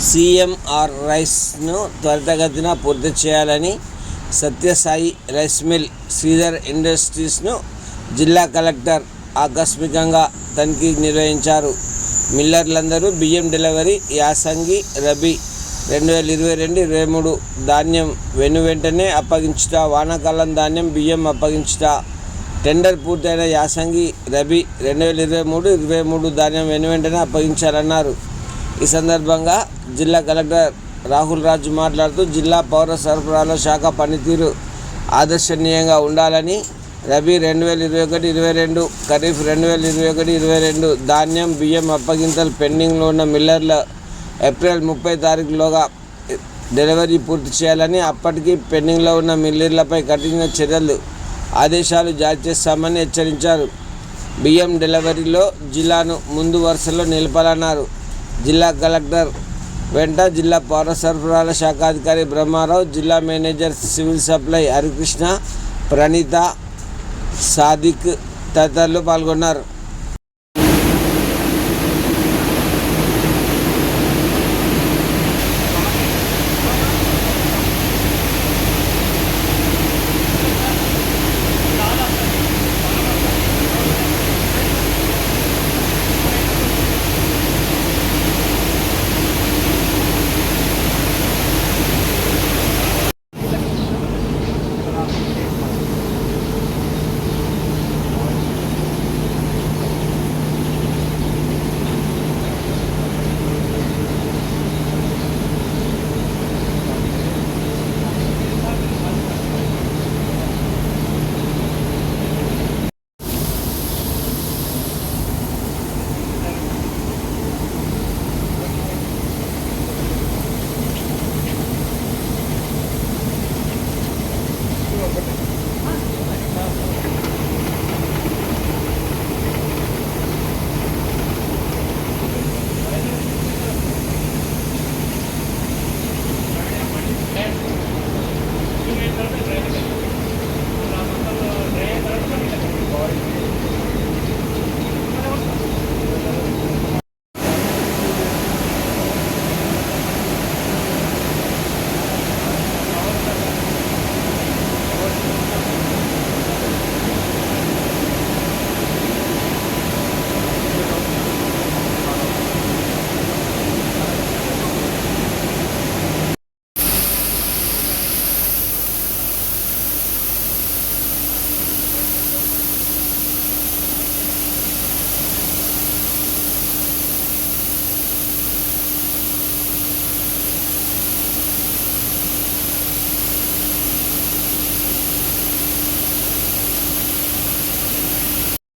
CMR రైస్ను త్వరితగతిన పూర్తి చేయాలని సత్యసాయి రైస్ మిల్, శ్రీధర్ ఇండస్ట్రీస్ను జిల్లా కలెక్టర్ ఆకస్మికంగా తనిఖీ నిర్వహించారు. మిల్లర్లందరూ బియ్యం డెలివరీ యాసంగి రబీ 2022-23 ధాన్యం వెనువెంటనే అప్పగించుట, వానాకాలం ధాన్యం బియ్యం అప్పగించుట, టెండర్ పూర్తయిన యాసంగి రబీ 2023-23 ధాన్యం వెనువెంటనే అప్పగించాలన్నారు. ఈ సందర్భంగా జిల్లా కలెక్టర్ రాహుల్ రాజు మాట్లాడుతూ జిల్లా పౌర సరఫరాల శాఖ పనితీరు ఆదర్శనీయంగా ఉండాలని, రబీ 2021-22, ఖరీఫ్ 2021-22 ధాన్యం బియ్యం అప్పగింతలు పెండింగ్లో ఉన్న మిల్లర్ల ఏప్రిల్ 30 తారీఖులోగా డెలివరీ పూర్తి చేయాలని, అప్పటికి పెండింగ్లో ఉన్న మిల్లర్లపై కఠిన చర్యలు ఆదేశాలు జారీ చేస్తామని హెచ్చరించారు. బియ్యం డెలివరీలో జిల్లాను ముందు వరుసలో నిలపాలన్నారు. జిల్లా కలెక్టర్ వెంట జిల్లా పౌర సరఫరాల శాఖ అధికారి బ్రహ్మారావు, జిల్లా manager civil supply Harikrishna, Praneetha, Sadiq తదితరులు పాల్గొన్నారు.